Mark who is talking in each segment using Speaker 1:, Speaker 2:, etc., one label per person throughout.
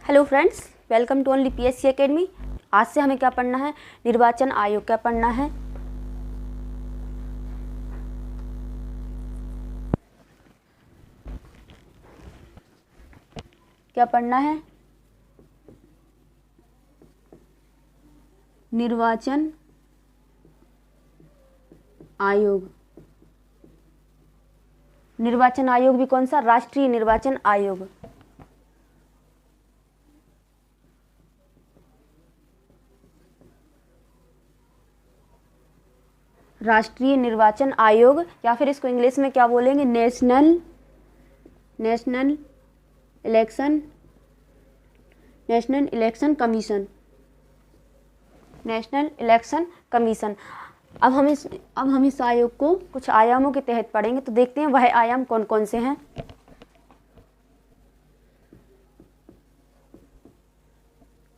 Speaker 1: Hello friends, welcome to only PSC academy. आज से हमें क्या पढ़ना है? निर्वाचन आयोग क्या पढ़ना है। क्या पढ़ना है? निर्वाचन आयोग। निर्वाचन आयोग भी कौन सा? राष्ट्रीय निर्वाचन आयोग। राष्ट्रीय निर्वाचन आयोग, या फिर इसको इंग्लिश में क्या बोलेंगे? National election commission. National election commission. अब हम इस आयोग को कुछ आयामों के तहत पढ़ेंगे, तो देखते हैं वह आयाम कौन कौन से हैं।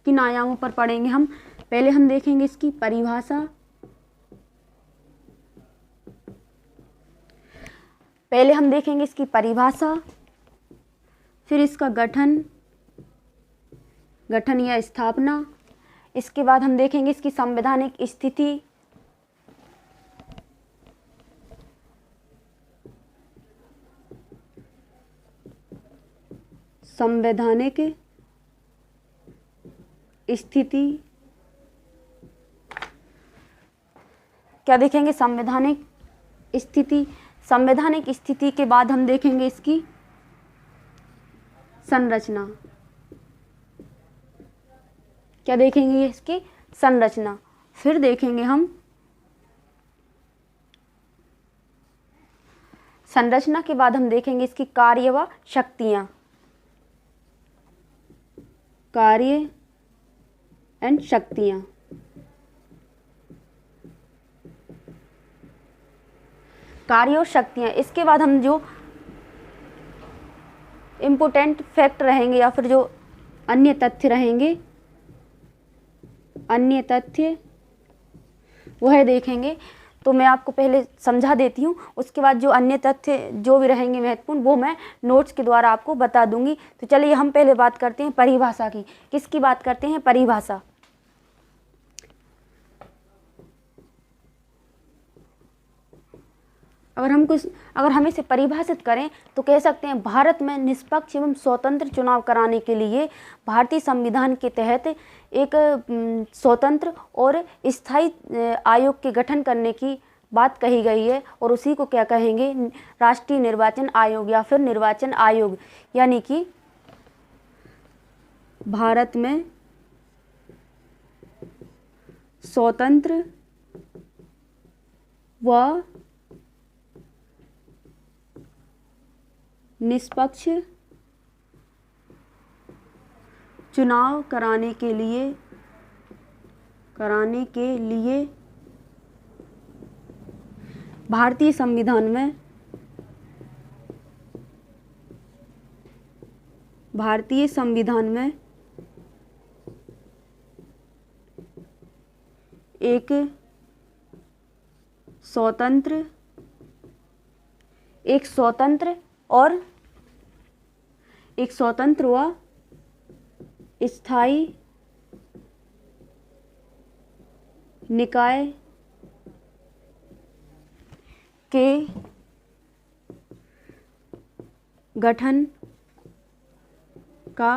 Speaker 1: किन आयामों पर पढ़ेंगे हम? पहले हम देखेंगे इसकी परिभाषा। फिर इसका गठन या स्थापना। इसके बाद हम देखेंगे इसकी संवैधानिक स्थिति। क्या देखेंगे? संवैधानिक स्थिति के बाद हम देखेंगे इसकी संरचना। क्या देखेंगे? इसकी संरचना। फिर देखेंगे हम संरचना के बाद हम देखेंगे इसकी कार्य व शक्तियां। कार्य एंड शक्तियां। कार्य और शक्तियां। इसके बाद हम जो इम्पोर्टेंट फैक्ट रहेंगे या फिर जो अन्य तथ्य वह देखेंगे। तो मैं आपको पहले समझा देती हूँ, उसके बाद जो अन्य तथ्य जो भी रहेंगे महत्वपूर्ण, वो मैं नोट्स के द्वारा आपको बता दूंगी। तो चलिए हम पहले बात करते हैं परिभाषा की। किसकी बात करते हैं? परिभाषा। अगर हम इसे परिभाषित करें तो कह सकते हैं, भारत में निष्पक्ष एवं स्वतंत्र चुनाव कराने के लिए भारतीय संविधान के तहत एक स्वतंत्र और स्थायी आयोग के गठन करने की बात कही गई है, और उसी को क्या कहेंगे? राष्ट्रीय निर्वाचन आयोग या फिर निर्वाचन आयोग। यानी कि भारत में स्वतंत्र व निष्पक्ष चुनाव कराने के लिए भारतीय संविधान में एक स्वतंत्र व स्थायी निकाय के गठन का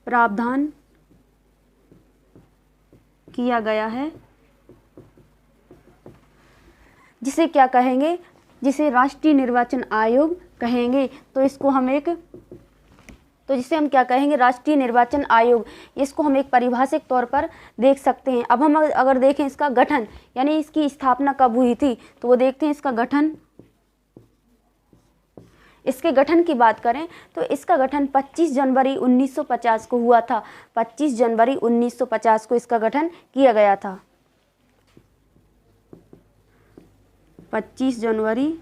Speaker 1: प्रावधान किया गया है, जिसे क्या कहेंगे? जिसे राष्ट्रीय निर्वाचन आयोग कहेंगे। जिसे हम क्या कहेंगे? राष्ट्रीय निर्वाचन आयोग। इसको हम एक परिभाषिक तौर पर देख सकते हैं। अब हम अगर देखें इसका गठन, यानी इसकी स्थापना कब हुई थी, तो वो देखते हैं इसका गठन। इसके गठन की बात करें तो इसका गठन 25 जनवरी 1950 को हुआ था। 25 जनवरी 1950 को इसका गठन किया गया था। 25 जनवरी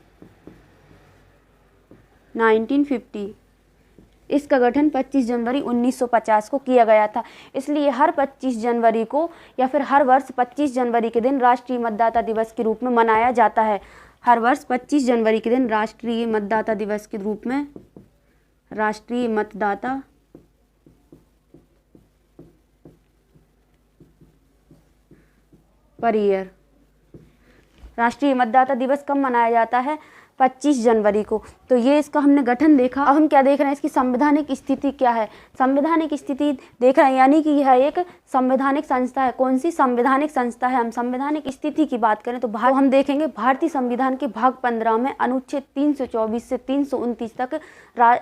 Speaker 1: 1950 इसका गठन 25 जनवरी 1950 को किया गया था। इसलिए हर 25 जनवरी को या फिर हर वर्ष 25 जनवरी के दिन राष्ट्रीय मतदाता दिवस के रूप में मनाया जाता है। हर वर्ष 25 जनवरी के दिन राष्ट्रीय मतदाता दिवस के रूप में राष्ट्रीय मतदाता पर ईयर। राष्ट्रीय मतदाता दिवस कब मनाया जाता है? 25 जनवरी को। तो ये इसका हमने गठन देखा। अब हम क्या देख रहे हैं, इसकी संवैधानिक स्थिति क्या है। संवैधानिक स्थिति देख रहे हैं, यानी कि यह एक संवैधानिक संस्था है। कौन सी संवैधानिक संस्था है? हम संवैधानिक स्थिति की बात करें तो हम देखेंगे भारतीय संविधान के भाग 15 में अनुच्छेद 324 से 329 तक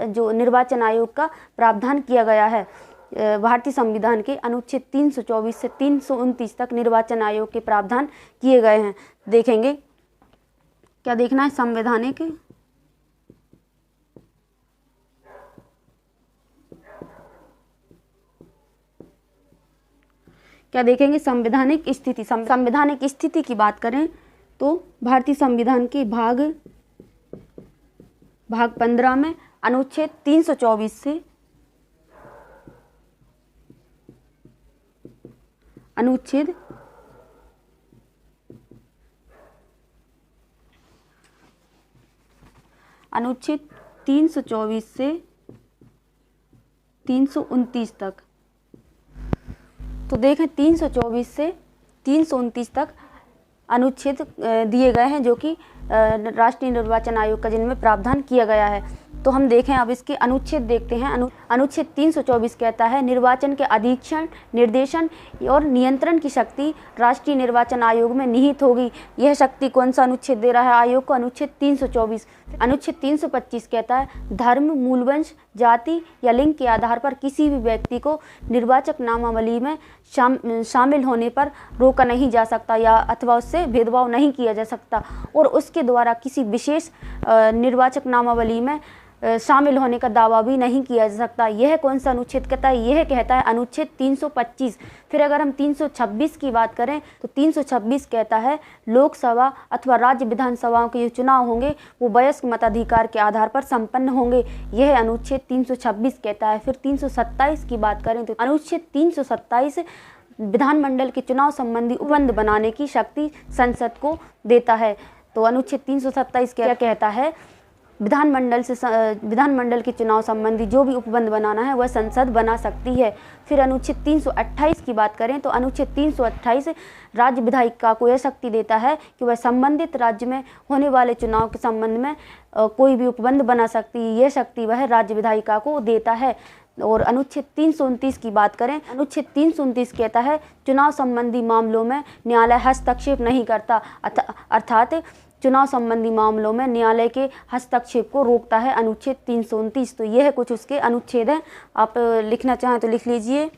Speaker 1: जो निर्वाचन आयोग का प्रावधान किया गया है। भारतीय संविधान के अनुच्छेद 324 से 329 तक निर्वाचन आयोग के प्रावधान किए गए हैं। देखेंगे क्या देखना है, संवैधानिक क्या देखेंगे, संवैधानिक स्थिति। संवैधानिक स्थिति की बात करें तो भारतीय संविधान के भाग 15 में अनुच्छेद 324 से अनुच्छेद 324 से 329 तक। तो देखें 324 से 329 तक अनुच्छेद दिए गए हैं जो कि राष्ट्रीय निर्वाचन आयोग का जिनमें प्रावधान किया गया है। तो हम देखें, अब इसके अनुच्छेद देखते हैं। अनुच्छेद 324 कहता है निर्वाचन के अधीक्षण, निर्देशन और नियंत्रण की शक्ति राष्ट्रीय निर्वाचन आयोग में निहित होगी। यह शक्ति कौन सा अनुच्छेद दे रहा है आयोग को? अनुच्छेद 324। अनुच्छेद 325 कहता है धर्म, मूलवंश, जाति या लिंग के आधार पर किसी भी व्यक्ति को निर्वाचक नामावली में शामिल होने पर रोका नहीं जा सकता या अथवा उससे भेदभाव नहीं किया जा सकता और उसके द्वारा किसी विशेष निर्वाचक नामावली में शामिल होने का दावा भी नहीं किया जा सकता। यह कौन सा अनुच्छेद कहता है? यह कहता है अनुच्छेद 325। फिर अगर हम 326 की बात करें तो 326 कहता है लोकसभा अथवा राज्य विधानसभाओं के जो चुनाव होंगे वो वयस्क मताधिकार के आधार पर संपन्न होंगे। यह अनुच्छेद 326 कहता है। फिर 327 की बात करें तो अनुच्छेद 327 विधानमंडल के चुनाव संबंधी उपबंध बनाने की शक्ति संसद को देता है। तो अनुच्छेद 327 क्या कहता है? विधानमंडल के चुनाव संबंधी जो भी उपबंध बनाना है वह संसद बना सकती है। फिर अनुच्छेद 328 की बात करें तो अनुच्छेद 328 राज्य विधायिका को यह शक्ति देता है कि वह संबंधित राज्य में होने वाले चुनाव के संबंध में कोई भी उपबंध बना सकती है। यह शक्ति वह राज्य विधायिका को देता है। और अनुच्छेद 329 की बात करें, अनुच्छेद 329 कहता है चुनाव संबंधी मामलों में न्यायालय हस्तक्षेप नहीं करता, अर्थात चुनाव संबंधी मामलों में न्यायालय के हस्तक्षेप को रोकता है अनुच्छेद 329। तो यह कुछ उसके अनुच्छेद हैं। आप लिखना चाहें तो लिख लीजिए।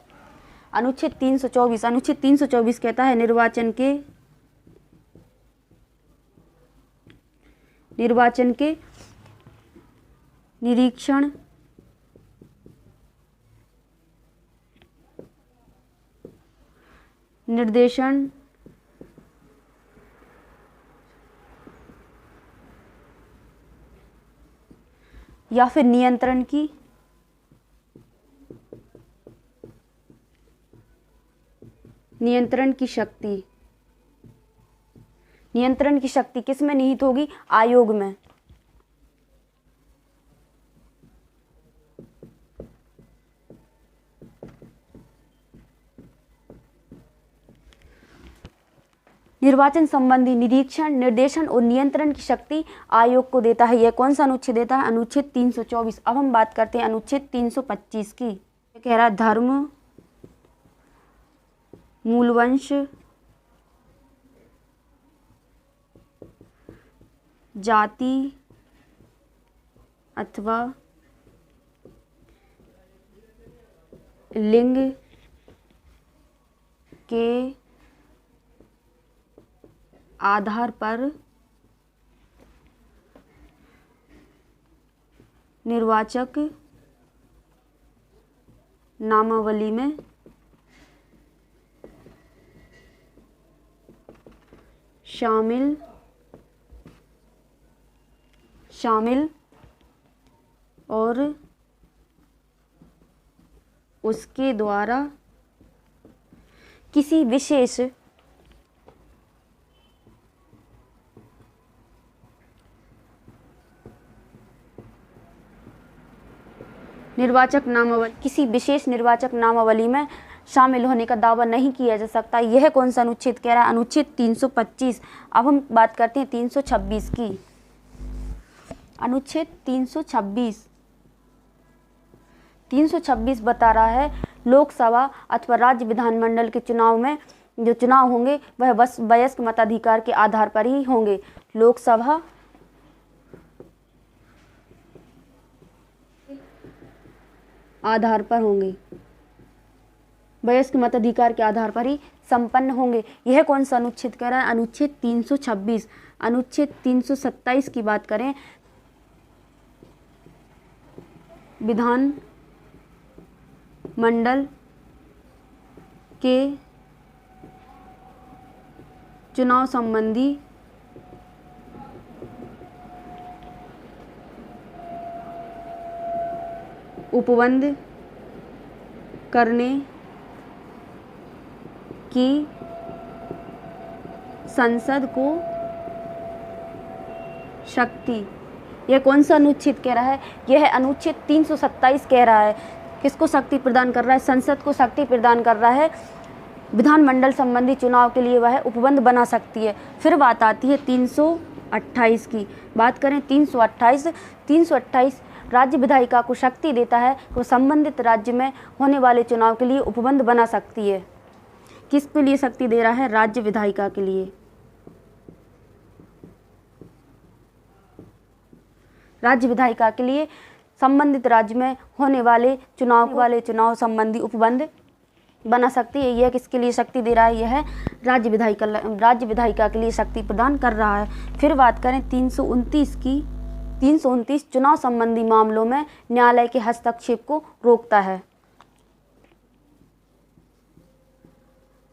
Speaker 1: अनुच्छेद 324। अनुच्छेद 324 कहता है निर्वाचन के निरीक्षण, निर्देशन या फिर नियंत्रण की शक्ति किस में निहित होगी? आयोग में। निर्वाचन संबंधी निरीक्षण, निर्देशन और नियंत्रण की शक्ति आयोग को देता है। यह कौन सा अनुच्छेद देता है? अनुच्छेद 324। अब हम बात करते हैं अनुच्छेद 325 की। कह रहा है धर्म, मूलवंश, जाति अथवा लिंग के आधार पर निर्वाचक नामावली में शामिल और उसके द्वारा किसी विशेष निर्वाचक नामावली, किसी विशेष निर्वाचक नामावली में शामिल होने का दावा नहीं किया जा सकता। यह कौन सा अनुच्छेद कह रहा है? अनुच्छेद 325। अब हम बात करते हैं 326 की। अनुच्छेद 326 बता रहा है लोकसभा अथवा राज्य विधानमंडल के चुनाव में जो चुनाव होंगे वह बस वयस्क मताधिकार के आधार पर ही होंगे। लोकसभा आधार पर होंगे, वयस्क मताधिकार के आधार पर ही संपन्न होंगे। यह कौन सा अनुच्छेद कह रहा है? अनुच्छेद 326। अनुच्छेद 327 की बात करें, विधान मंडल के चुनाव संबंधी उपबंध करने की संसद को शक्ति। यह कौन सा अनुच्छेद कह रहा है? यह अनुच्छेद 327 कह रहा है। किसको शक्ति प्रदान कर रहा है? संसद को शक्ति प्रदान कर रहा है। विधानमंडल संबंधी चुनाव के लिए वह उपबंध बना सकती है। फिर बात आती है 328 की। बात करें 328 राज्य विधायिका को शक्ति देता है कि वो संबंधित राज्य में होने वाले चुनाव के लिए उपबंध बना सकती है। किसके लिए शक्ति दे रहा है? राज्य विधायिका के लिए। राज्य विधायिका के लिए संबंधित राज्य में होने वाले चुनाव संबंधी उपबंध बना सकती है। यह किसके लिए शक्ति दे रहा है? यह राज्य विधायिका के लिए शक्ति प्रदान कर रहा है। फिर बात करें 329 की। 329 चुनाव संबंधी मामलों में न्यायालय के हस्तक्षेप को रोकता है।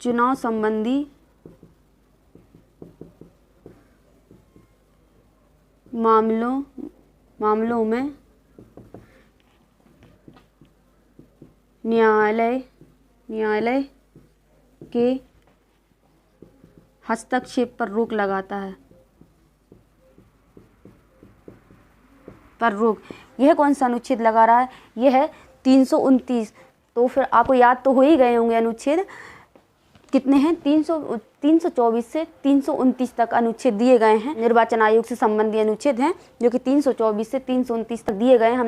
Speaker 1: चुनाव संबंधी मामलों में न्यायालय के हस्तक्षेप पर रोक लगाता है। यह कौन सा अनुच्छेद लगा रहा है? यह है 329। तो फिर आपको याद तो हो ही गए होंगे अनुच्छेद कितने हैं? 324 से 329 तक अनुच्छेद दिए गए हैं। निर्वाचन आयोग से संबंधित अनुच्छेद हैं जो कि 324 से 329 तक दिए गए हैं।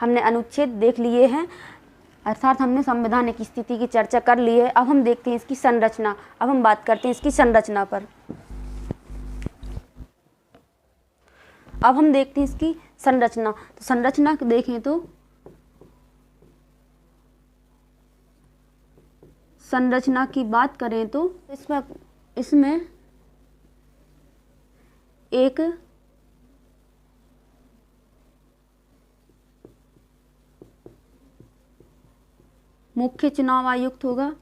Speaker 1: हमने अनुच्छेद देख लिए हैं, अर्थात हमने संवैधानिक स्थिति की चर्चा कर ली है। अब हम देखते हैं इसकी संरचना। अब हम बात करते हैं इसकी संरचना पर। अब हम देखते हैं इसकी संरचना। तो संरचना देखें तो संरचना की बात करें तो इसमें एक मुख्य चुनाव आयुक्त होगा।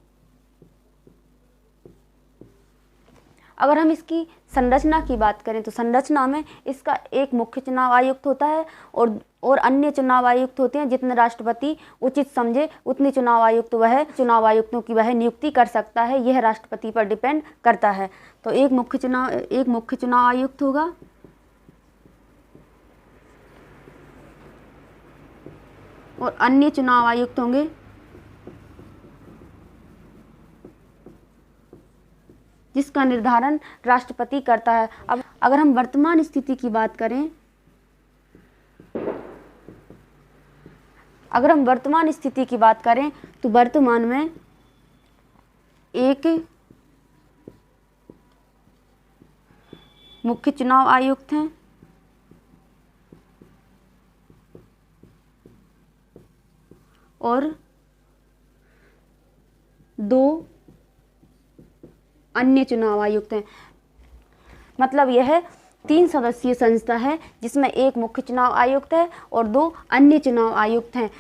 Speaker 1: अगर हम इसकी संरचना की बात करें तो संरचना में इसका एक मुख्य चुनाव आयुक्त होता है और अन्य चुनाव आयुक्त होते हैं। जितने राष्ट्रपति उचित समझे उतने चुनाव आयुक्तों की वह नियुक्ति कर सकता है। यह राष्ट्रपति पर डिपेंड करता है। तो एक मुख्य चुनाव आयुक्त होगा और अन्य चुनाव आयुक्त होंगे जिसका निर्धारण राष्ट्रपति करता है। अब अगर हम वर्तमान स्थिति की बात करें, तो वर्तमान में एक मुख्य चुनाव आयुक्त हैं और 2 अन्य चुनाव आयुक्त हैं। मतलब यह 3 सदस्यीय संस्था है जिसमें एक मुख्य चुनाव आयुक्त है और 2 अन्य चुनाव आयुक्त हैं।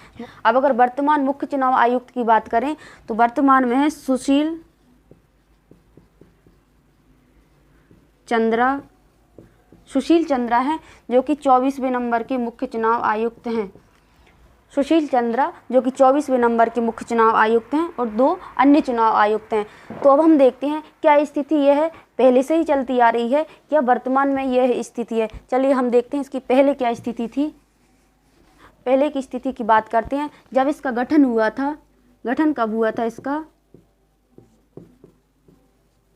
Speaker 1: अब अगर वर्तमान मुख्य चुनाव आयुक्त की बात करें तो वर्तमान में है सुशील चंद्रा हैं जो कि 24वें नंबर के मुख्य चुनाव आयुक्त हैं। सुशील चंद्रा जो कि 24वें नंबर के मुख्य चुनाव आयुक्त हैं और 2 अन्य चुनाव आयुक्त हैं। तो अब हम देखते हैं क्या स्थिति यह है पहले से ही चलती आ रही है या वर्तमान में यह स्थिति है। चलिए हम देखते हैं इसकी पहले क्या स्थिति थी। पहले की स्थिति की बात करते हैं। जब इसका गठन हुआ था, गठन कब हुआ था इसका?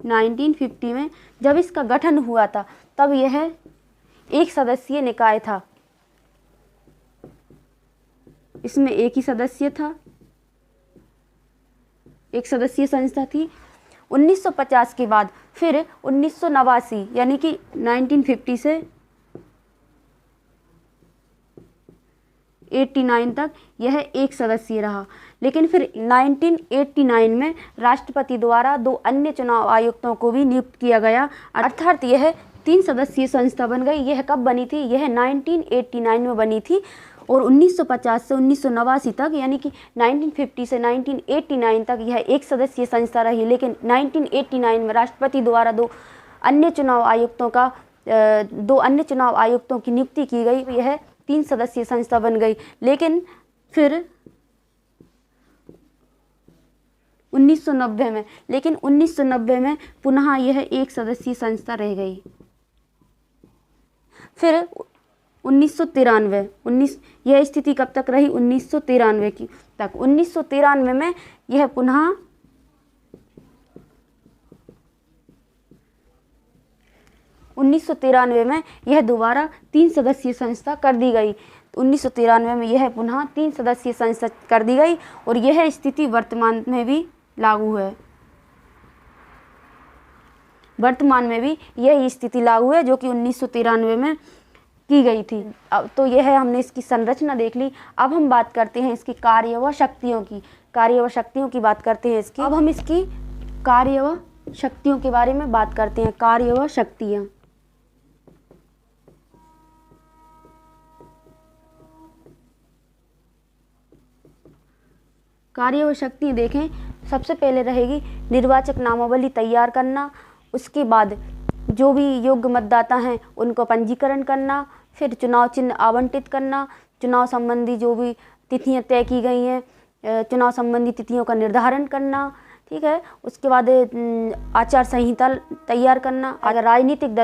Speaker 1: 1950 में जब इसका गठन हुआ था तब यह एक सदस्यीय निकाय था। इसमें एक ही सदस्य था, एक सदस्यीय संस्था थी। 1950 के बाद फिर 1989 यानी कि 1950 से 89 तक यह एक सदस्यीय रहा। लेकिन फिर 1989 में राष्ट्रपति द्वारा 2 अन्य चुनाव आयुक्तों को भी नियुक्त किया गया, अर्थात यह 3 सदस्यीय संस्था बन गई। यह कब बनी थी? यह 1989 में बनी थी और 1950 से 1989 तक यानी कि 1950 से 1989 तक यह एक सदस्यीय संस्था रही। लेकिन 1989 में राष्ट्रपति द्वारा 2 अन्य चुनाव आयुक्तों की नियुक्ति की गई। यह 3 सदस्यीय संस्था बन गई। लेकिन फिर 1990 में पुनः यह एक सदस्यीय संस्था रह गई। फिर 1993 यह स्थिति कब तक रही? 1993 की तक। 1993 में यह पुनः 1993 में यह दोबारा 3 सदस्यीय संस्था कर दी गई। 1993 में यह पुनः 3 सदस्यीय संस्था कर दी गई और यह स्थिति वर्तमान में भी लागू है। वर्तमान में भी यही स्थिति लागू है जो कि 1993 में की गई थी। अब तो यह है, हमने इसकी संरचना देख ली। अब हम बात करते हैं इसकी कार्य व शक्तियों की। कार्य व शक्तियों की बात करते हैं इसकी। अब हम इसकी कार्य व शक्तियों के बारे में बात करते हैं। कार्य व शक्तियाँ। कार्य व शक्ति देखें, सबसे पहले रहेगी निर्वाचक नामावली तैयार करना, उसके बाद जो भी योग्य मतदाता हैं उनको पंजीकरण करना, फिर चुनाव चिन्ह आवंटित करना, चुनाव संबंधी जो भी तिथियां तय की गई हैं चुनाव संबंधी तिथियों का निर्धारण करना, ठीक है। उसके बाद आचार संहिता तैयार करना, अगर राजनीतिक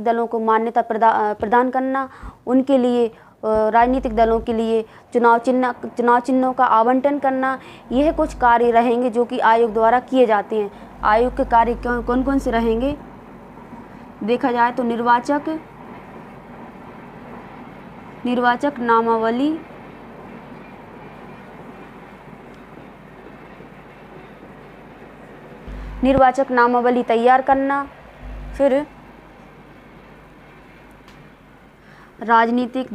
Speaker 1: दलों को मान्यता प्रदान करना, उनके लिए राजनीतिक दलों के लिए चुनाव चिन्हों का आवंटन करना। यह कुछ कार्य रहेंगे जो कि आयोग द्वारा किए जाते हैं। आयोग के कार्य कौन कौन से रहेंगे देखा जाए तो निर्वाचक नामावली तैयार करना, फिर राजनीतिक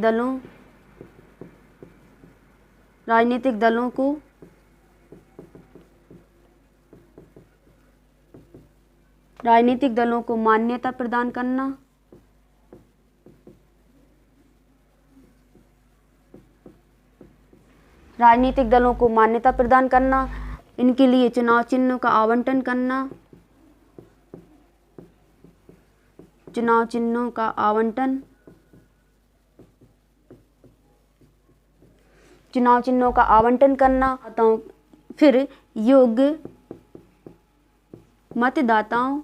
Speaker 1: दलों को मान्यता प्रदान करना, इनके लिए चुनाव चिन्हों का आवंटन करना, फिर योग्य मतदाताओं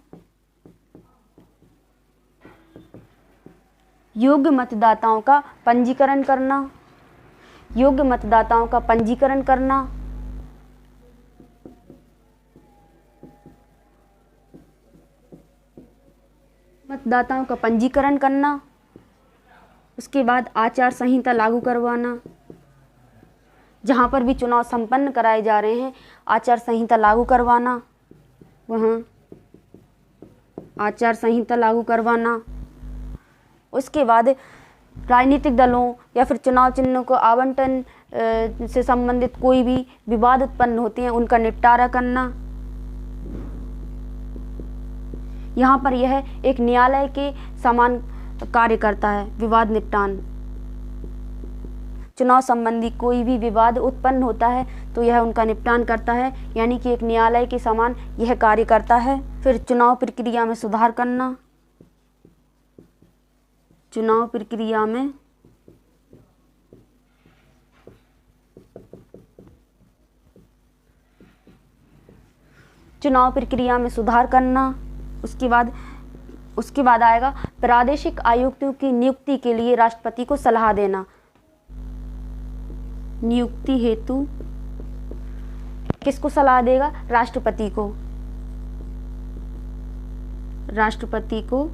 Speaker 1: का पंजीकरण करना, उसके बाद आचार संहिता लागू करवाना। जहाँ पर भी चुनाव संपन्न कराए जा रहे हैं आचार संहिता लागू करवाना, वहाँ आचार संहिता लागू करवाना। उसके बाद राजनीतिक दलों या फिर चुनाव चिन्हों को आवंटन से संबंधित कोई भी विवाद उत्पन्न होते हैं उनका निपटारा करना। यहाँ पर यह एक न्यायालय के समान कार्य करता है, विवाद निपटान। चुनाव संबंधी कोई भी विवाद उत्पन्न होता है तो यह उनका निपटान करता है, यानी कि एक न्यायालय के समान यह कार्य करता है। फिर चुनाव प्रक्रिया में सुधार करना, चुनाव प्रक्रिया में सुधार करना। उसके बाद आएगा प्रादेशिक आयुक्तों की नियुक्ति के लिए राष्ट्रपति को सलाह देना। नियुक्ति हेतु किसको सलाह देगा? राष्ट्रपति को। राष्ट्रपति को